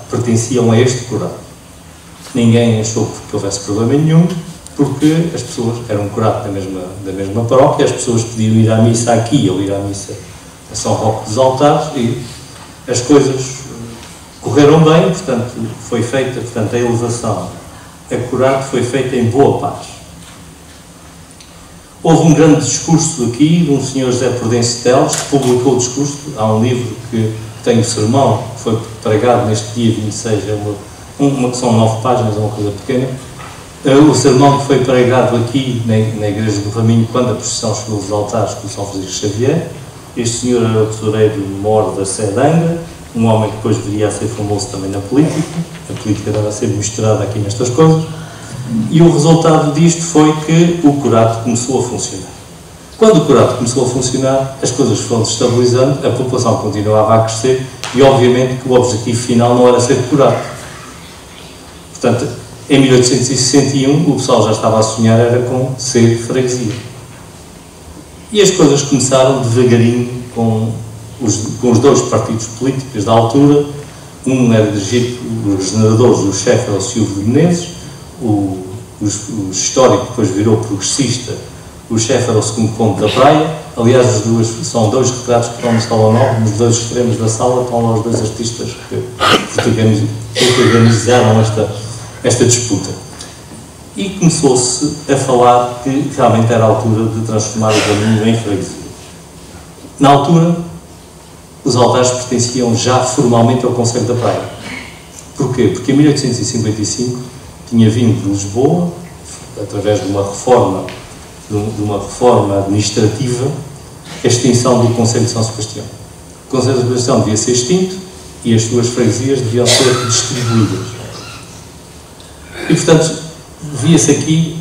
pertenciam a este curato. Ninguém achou que houvesse problema nenhum, porque as pessoas eram um curato da mesma paróquia, as pessoas podiam ir à missa aqui ou ir à missa a São Roque dos Altares e as coisas correram bem, portanto, foi feita, portanto, a elevação a curato foi feita em boa paz. Houve um grande discurso aqui de um senhor José Prudêncio Teles, que publicou o discurso. Há um livro que tem o sermão, que foi pregado neste dia 26, são 9 páginas, é uma coisa pequena. O sermão que foi pregado aqui na Igreja do Raminho, quando a procissão chegou aos altares com São Francisco Xavier. Este senhor era o tesoureiro mor da Sé de Angra, um homem que depois viria a ser famoso também na política. A política estava a ser misturada aqui nestas coisas. E o resultado disto foi que o curato começou a funcionar. Quando o curato começou a funcionar, as coisas foram se estabilizando, a população continuava a crescer e, obviamente, que o objetivo final não era ser curato. Portanto, em 1861, o pessoal já estava a sonhar era com ser freguesia. E as coisas começaram devagarinho com os dois partidos políticos da altura. Um era dirigido por generadores, o chefe era o Silvio de Menezes, o histórico depois virou progressista, o chefe era o segundo conde da Praia. Aliás, são dois retratos que estão no Salão Nobre, nos dois extremos da sala estão lá os dois artistas que organizaram esta disputa. E começou-se a falar que realmente era a altura de transformar o Raminho em freguesia. Na altura, os altares pertenciam já formalmente ao Concelho da Praia. Porquê? Porque em 1855 tinha vindo de Lisboa, através de uma reforma administrativa, a extinção do Concelho de São Sebastião. O Concelho de São Sebastião devia ser extinto e as suas freguesias deviam ser distribuídas. E, portanto, via-se aqui,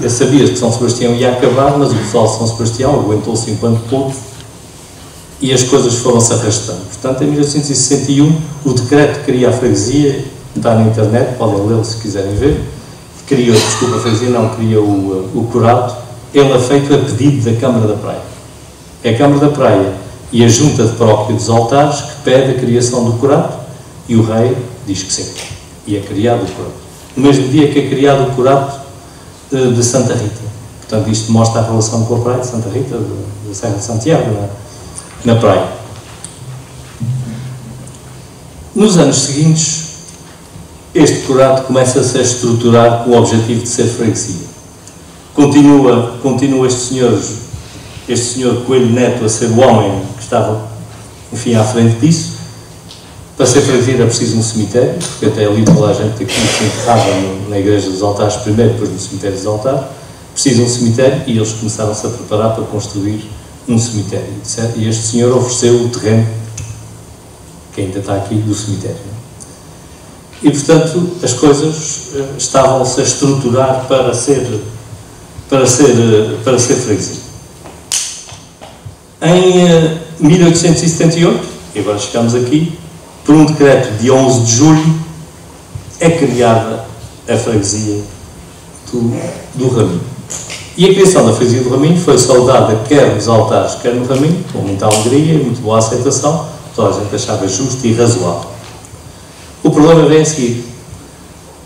sabia-se que São Sebastião ia acabar, mas o pessoal de São Sebastião aguentou-se enquanto pôde e as coisas foram-se arrastando. Portanto, em 1861, o decreto que cria a freguesia, está na internet, podem lê-lo se quiserem ver, cria o curato, ele é feito a pedido da Câmara da Praia. É a Câmara da Praia e a Junta de Paróquia dos Altares que pede a criação do curato e o rei diz que sim. E é criado o curato. No mesmo dia que é criado o curato de Santa Rita. Portanto, isto mostra a relação com a praia de Santa Rita, da Serra de Santiago, na praia. Nos anos seguintes, este curato começa-se a estruturar com o objetivo de ser freguesia. Continua este senhor Coelho Neto a ser o homem que estava, enfim, à frente disso. Para ser freguesia era preciso um cemitério, porque até ali toda a gente aqui se enterrava na Igreja dos Altares primeiro, depois no Cemitério dos Altares. Precisa um cemitério e eles começaram-se a preparar para construir um cemitério. E este senhor ofereceu o terreno, que ainda está aqui, do cemitério. E, portanto, as coisas estavam-se a estruturar para ser freguesia. Em 1878, e agora chegamos aqui, por um decreto de 11 de julho, é criada a freguesia do Raminho. E a criação da freguesia do Raminho foi saudada quer nos altares, quer no Raminho, com muita alegria e muito boa aceitação. Toda a gente achava justo e razoável. O problema vem a seguir.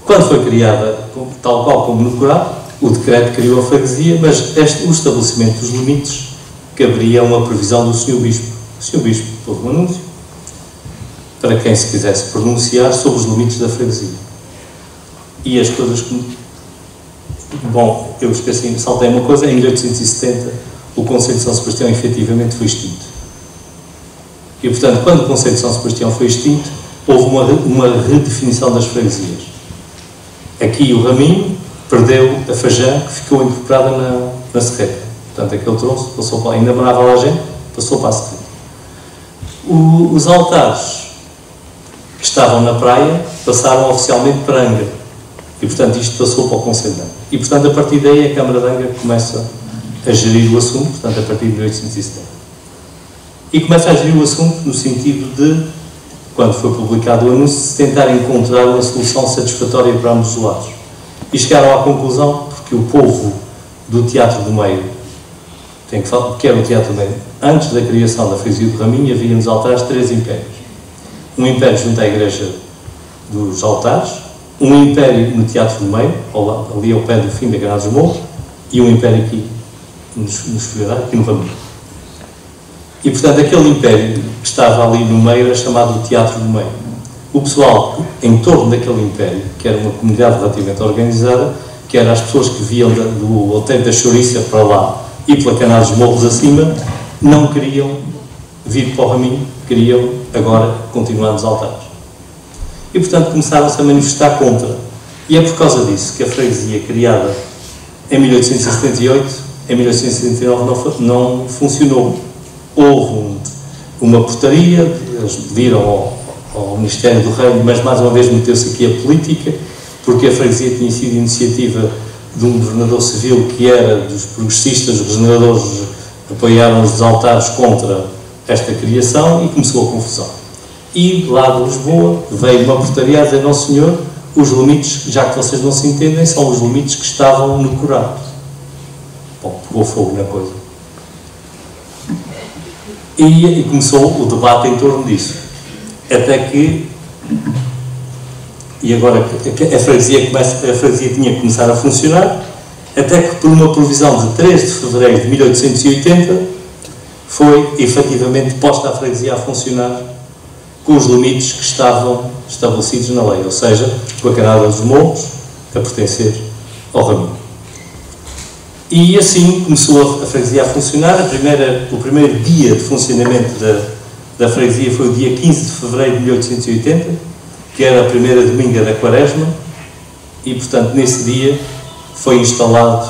Quando foi criada, tal qual como no curato, o decreto criou a freguesia, mas o estabelecimento dos limites caberia uma previsão do Sr. Bispo. O Sr. Bispo pôs um anúncio para quem se quisesse pronunciar sobre os limites da freguesia. E as coisas... Bom, eu esqueci, saltei uma coisa, em 1870 o Concelho de São Sebastião efetivamente foi extinto. E, portanto, quando o Conselho de São Sebastião foi extinto, houve uma redefinição das freguesias. Aqui o Raminho perdeu a Fajã, que ficou incorporada na Serreta. Portanto, aquele troço passou para... Ainda morava lá gente, passou para a Serreta. Os altares que estavam na praia passaram oficialmente para Angra. E, portanto, isto passou para o Conselho de Angra. E, portanto, a partir daí a Câmara de Angra começa a gerir o assunto, portanto, a partir de 1870. E começa a gerir o assunto no sentido de, quando foi publicado o anúncio, se tentar encontrar uma solução satisfatória para ambos os lados. E chegaram à conclusão, porque o povo do Teatro do Meio, tem que falar, que era o Teatro do Meio, antes da criação da freguesia do Raminho, havia nos altares 3 impérios. Um império junto à igreja dos altares, um império no Teatro do Meio, ali ao pé do fim da Granados dos Morros, e um império aqui nos Figueiredo, aqui no Raminho. E, portanto, aquele império que estava ali no meio era chamado Teatro do Meio. O pessoal em torno daquele império, que era uma comunidade relativamente organizada, que eram as pessoas que viam do Outeiro da Chouriça para lá e pela Canal dos Morros acima, não queriam vir para o Raminho, queriam agora continuar nos altares. E, portanto, começaram-se a manifestar contra. E é por causa disso que a freguesia, criada em 1878, em 1879 não funcionou. Houve uma portaria, eles pediram ao Ministério do Reino, mas mais uma vez meteu-se aqui a política, porque a freguesia tinha sido iniciativa de um governador civil que era dos progressistas, os regeneradores apoiaram os altares contra esta criação e começou a confusão. E lá de Lisboa veio uma portaria a dizer, não senhor, os limites, já que vocês não se entendem, são os limites que estavam no curado. Bom, pegou fogo na coisa. E começou o debate em torno disso. Até que, e agora a freguesia tinha que começar a funcionar, até que por uma provisão de 3 de fevereiro de 1880 foi efetivamente posta a freguesia a funcionar com os limites que estavam estabelecidos na lei, ou seja, com a Canada dos Morros a pertencer ao Raminho. E assim começou a freguesia a funcionar. O primeiro dia de funcionamento da freguesia foi o dia 15 de fevereiro de 1880, que era a primeira dominga da Quaresma, e, portanto, nesse dia foi instalado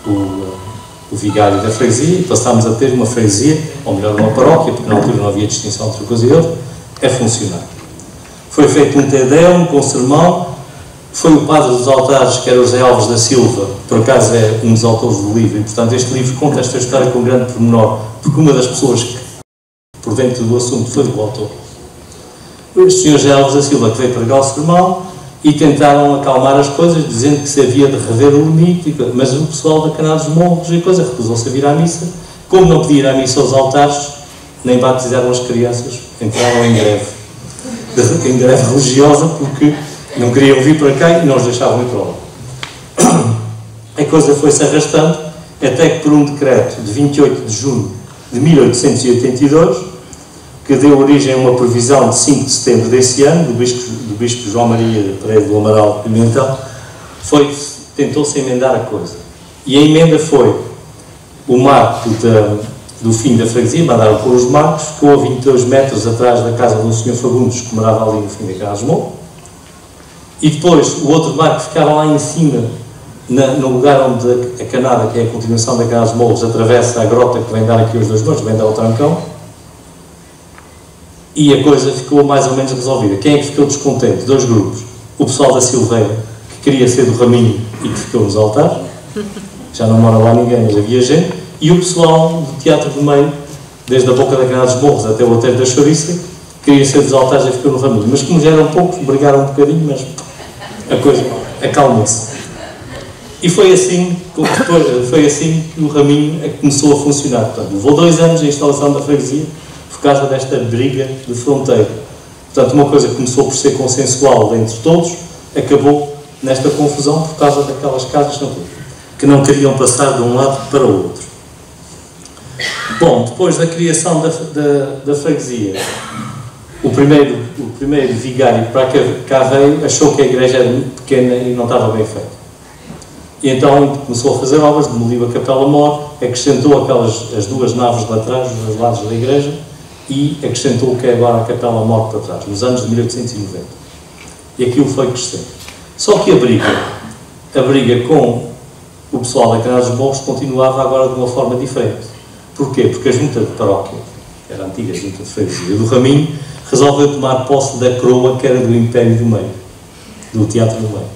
o vigário da freguesia e passámos a ter uma freguesia, ou melhor, uma paróquia, porque na altura não havia distinção entre uma coisa e outra, a funcionar. Foi feito um Tedeum com sermão. Foi o padre dos altares, que era o José Alves da Silva, por acaso é um dos autores do livro, e portanto este livro conta esta história com grande pormenor, porque uma das pessoas que, por dentro do assunto, foi o autor. O Sr. José Alves da Silva, que veio pregar o sermão, e tentaram acalmar as coisas, dizendo que se havia de rever o limite, mas o pessoal da Canal dos Morros e coisa recusou-se a vir à missa. Como não podia ir à missa aos altares, nem batizaram as crianças, entraram em greve religiosa, porque não queriam vir para cá e não os deixavam ir para lá. A coisa foi-se arrastando, até que por um decreto de 28 de junho de 1882, que deu origem a uma previsão de 5 de setembro desse ano, do Bispo João Maria Pereira do Amaral Pimentel, tentou-se emendar a coisa. E a emenda foi o marco do fim da freguesia, mandaram pôr os marcos, ficou a 22 metros atrás da casa do Sr. Fagundes, que morava ali no fim da Casa Morro. E depois o outro marco ficava lá em cima, no lugar onde a Canada, que é a continuação da Casa dos Morros, atravessa a grota que vem dar aqui os 2 morros, vem dar o Trancão. E a coisa ficou mais ou menos resolvida. Quem é que ficou descontente? 2 grupos. O pessoal da Silveira, que queria ser do Raminho e que ficou nos altares. Já não mora lá ninguém, mas havia gente. E o pessoal do Teatro do Meio, desde a boca da Canada dos Morros até o Outeiro da Chouriça, queria ser dos altares e ficou no Raminho. Mas como já eram poucos, brigaram um bocadinho, mas a coisa acalmou-se. E foi assim que o Raminho começou a funcionar. Portanto, levou 2 anos a instalação da freguesia por causa desta briga de fronteira. Portanto, uma coisa que começou por ser consensual entre todos, acabou nesta confusão por causa daquelas casas que não queriam passar de um lado para o outro. Bom, depois da criação da freguesia, o primeiro vigário para cá veio, achou que a igreja era muito pequena e não estava bem feita. E então começou a fazer obras, demoliu a Capela Mor, acrescentou as 2 naves laterais, os 2 lados da igreja, e acrescentou o que é agora a Capela Mor para trás, nos anos de 1890. E aquilo foi crescendo. Só que a briga com o pessoal da Canal dos Morros continuava agora de uma forma diferente. Porquê? Porque a junta de paróquia, que era a antiga junta de freguesia do Raminho, resolveu tomar posse da coroa que era do Império do Meio, do Teatro do Meio.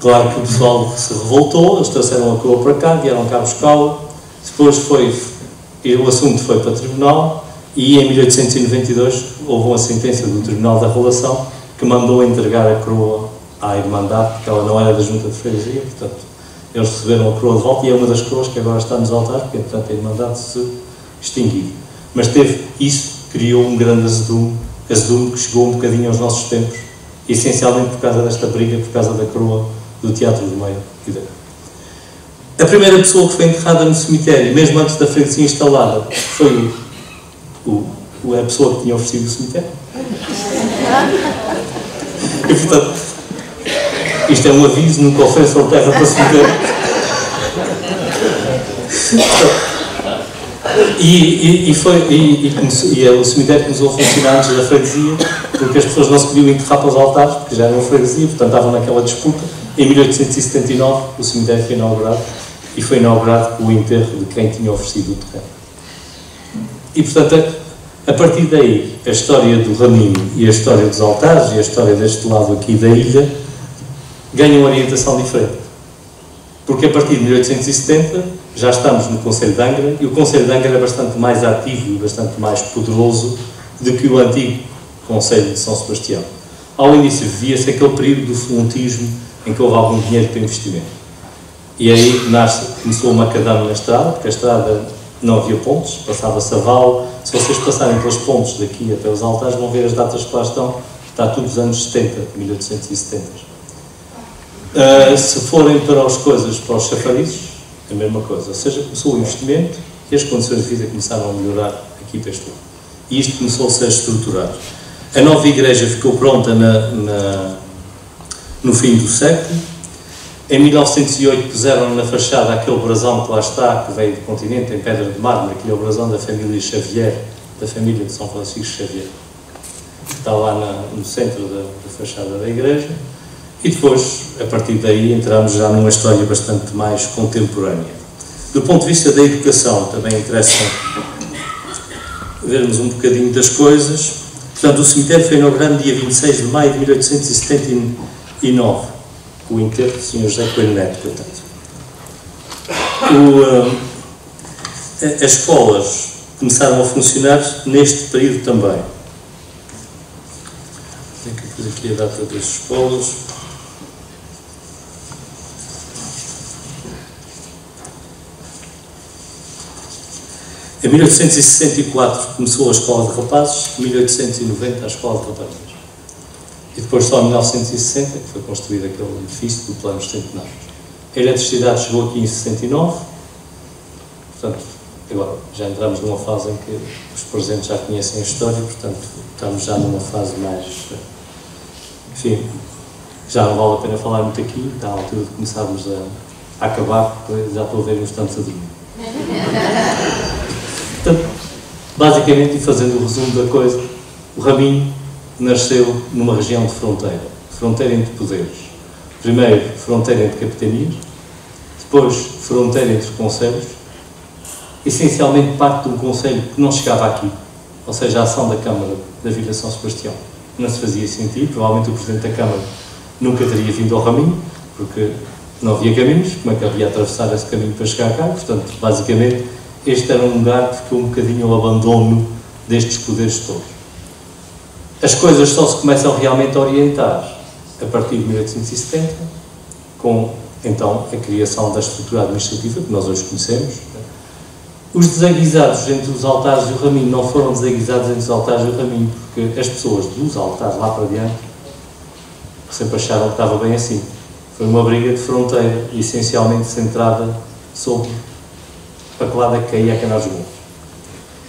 Claro que o pessoal se revoltou, eles trouxeram a coroa para cá, vieram cá buscá-la, depois o assunto foi para o tribunal e em 1892 houve uma sentença do Tribunal da Relação que mandou entregar a coroa à Irmandade, porque ela não era da junta de freguesia, portanto, eles receberam a coroa de volta e é uma das coroas que agora está nos altares, porque, entretanto, a Irmandade se extinguiu. Mas criou um grande azedume que chegou um bocadinho aos nossos tempos, essencialmente por causa desta briga, por causa da coroa do Teatro do Meio. A primeira pessoa que foi enterrada no cemitério, mesmo antes da freguesia instalada, foi a pessoa que tinha oferecido o cemitério. E, portanto, isto é um aviso, nunca ofereçam terra para cemitério. O cemitério começou a funcionar antes da freguesia, porque as pessoas não se podiam enterrar para os altares, porque já eram freguesia, portanto estavam naquela disputa. Em 1879 o cemitério foi inaugurado, e foi inaugurado com o enterro de quem tinha oferecido o terreno. E, portanto, a partir daí, a história do Raminho e a história dos altares e a história deste lado aqui da ilha ganham orientação diferente. Porque a partir de 1870 já estamos no Concelho de Angra e o Concelho de Angra é bastante mais ativo e bastante mais poderoso do que o antigo Concelho de São Sebastião. Ao início vivia-se aquele período do frontismo em que houve algum dinheiro para investimento. E aí começou o macadame na estrada, porque a estrada não havia pontes, passava-se a vale. Se vocês passarem pelas pontes daqui até os altares, vão ver as datas que lá estão, está tudo dos anos 70, 1870. Se forem para as coisas, para os chafarizes, a mesma coisa. Ou seja, começou o investimento e as condições de vida começaram a melhorar aqui para este lado. E isto começou-se a estruturar. A nova igreja ficou pronta no fim do século. Em 1908 puseram na fachada aquele brasão que lá está, que veio do continente, em pedra de mármore, aquele brasão da família Xavier, da família de São Francisco Xavier, que está lá no centro da fachada da igreja. E depois, a partir daí, entramos já numa história bastante mais contemporânea. Do ponto de vista da educação, também interessa vermos um bocadinho das coisas. Portanto, o cemitério foi inaugurado no dia 26 de maio de 1879, com o enterro do Sr. José Coelho Neto, portanto. As escolas começaram a funcionar neste período também. Tenho que pôr aqui a data das escolas. Em 1864 começou a Escola de Rapazes, em 1890 a Escola de Raparigas. E depois só em 1960 que foi construído aquele edifício do Plano Centenário. A eletricidade chegou aqui em 69, portanto, agora já entramos numa fase em que os presentes já conhecem a história, portanto, estamos já numa fase mais... Enfim, já não vale a pena falar muito aqui, está à altura de começarmos a acabar, porque já estou a ver uns tantos a dormir. Portanto, basicamente, e fazendo o resumo da coisa, o Raminho nasceu numa região de fronteira entre poderes. Primeiro, fronteira entre capitanias, depois, fronteira entre concelhos, essencialmente parte de um concelho que não chegava aqui, ou seja, a ação da Câmara da Vila de São Sebastião não se fazia sentido. Provavelmente o Presidente da Câmara nunca teria vindo ao Raminho, porque não havia caminhos, como é que havia atravessar esse caminho para chegar cá? Portanto, basicamente, este era um lugar que ficou um bocadinho ao abandono destes poderes todos. As coisas só se começam realmente a orientar a partir de 1870, com, então, a criação da estrutura administrativa que nós hoje conhecemos. Os desaguisados entre os altares e o Raminho não foram desaguisados entre os altares e o Raminho, porque as pessoas dos altares lá para diante sempre acharam que estava bem assim. Foi uma briga de fronteira, essencialmente centrada sobre para que lado é que caía a Canal dos Morros.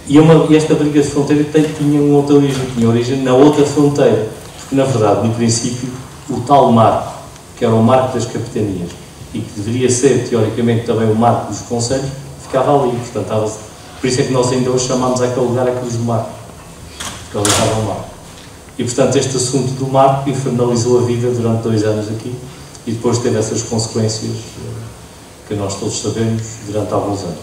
E esta briga de fronteira tinha uma outra origem, tinha origem na outra fronteira, porque na verdade, no princípio, o tal marco, que era o marco das capitanias, e que deveria ser, teoricamente, também o marco dos concelhos, ficava ali. Portanto, Por isso é que nós ainda hoje chamamos aquele lugar a Cruz do Mar, que ele estava ao mar. E, portanto, este assunto do mar infernalizou a vida durante 2 anos aqui e depois teve essas consequências que nós todos sabemos durante alguns anos.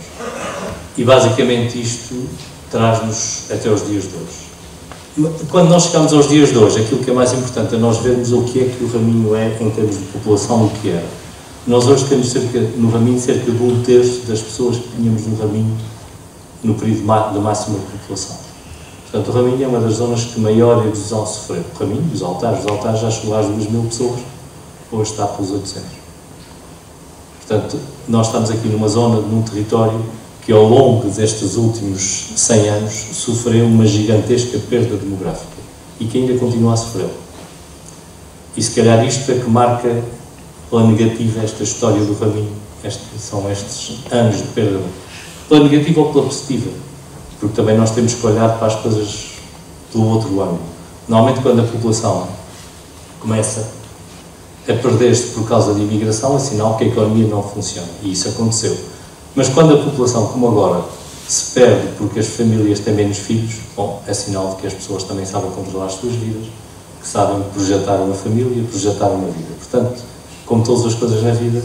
E, basicamente, isto traz-nos até os dias de hoje. Quando nós chegamos aos dias de hoje, aquilo que é mais importante é nós vermos o que é que o Raminho é em termos de população, o que era. Nós hoje temos no Raminho cerca de 1/3 das pessoas que tínhamos no Raminho no período da máxima população. Portanto, o Raminho é uma das zonas que maior erosão sofreu. O Raminho, os altares já chegou às 2.000 pessoas, hoje está pelos 800. Portanto, nós estamos aqui numa zona, num território que ao longo destes últimos 100 anos sofreu uma gigantesca perda demográfica e que ainda continua a sofrer. E se calhar isto é que marca pela negativa esta história do Raminho, são estes anos de perda. Pela negativa ou pela positiva, porque também nós temos que olhar para as coisas pelo outro ângulo. Normalmente quando a população começa a perder-se por causa de imigração, é sinal que a economia não funciona, e isso aconteceu. Mas quando a população, como agora, se perde porque as famílias têm menos filhos, bom, é sinal de que as pessoas também sabem controlar as suas vidas, que sabem projetar uma família, projetar uma vida. Portanto, como todas as coisas na vida,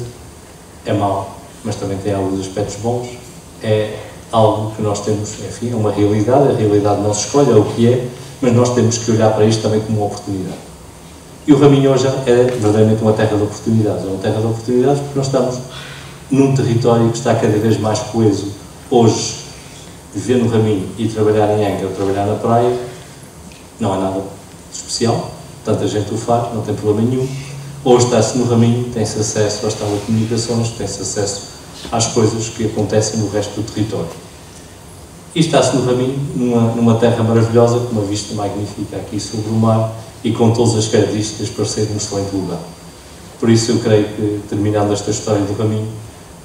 é mau, mas também tem alguns aspectos bons, é algo que nós temos, enfim, é uma realidade, a realidade não se escolhe, é o que é, mas nós temos que olhar para isto também como uma oportunidade. E o Raminho hoje é verdadeiramente uma terra de oportunidades, é uma terra de oportunidades porque nós estamos num território que está cada vez mais coeso. Hoje, viver no Raminho e trabalhar em Angra, trabalhar na praia, não é nada especial, tanta gente o faz, não tem problema nenhum. Hoje está-se no Raminho, tem-se acesso às telecomunicações, tem-se acesso às coisas que acontecem no resto do território. E está-se no Raminho, numa terra maravilhosa, com uma vista magnífica aqui sobre o mar e com todas as características para ser um excelente lugar. Por isso eu creio que, terminando esta história do Raminho,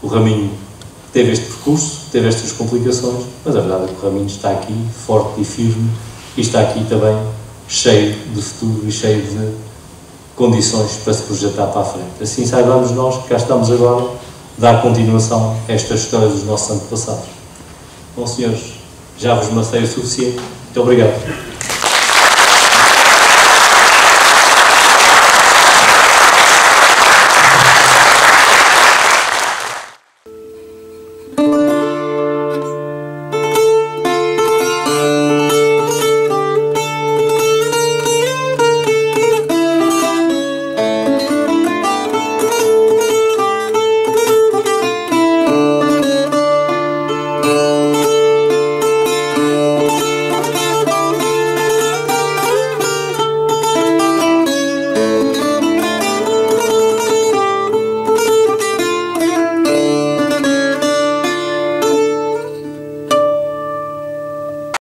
o Raminho teve este percurso, teve estas complicações, mas a verdade é que o Raminho está aqui forte e firme e está aqui também cheio de futuro e cheio de condições para se projetar para a frente. Assim saibamos nós que cá estamos agora dar continuação a esta história dos nossos antepassados. Bom, senhores, já vos macei o suficiente. Muito obrigado.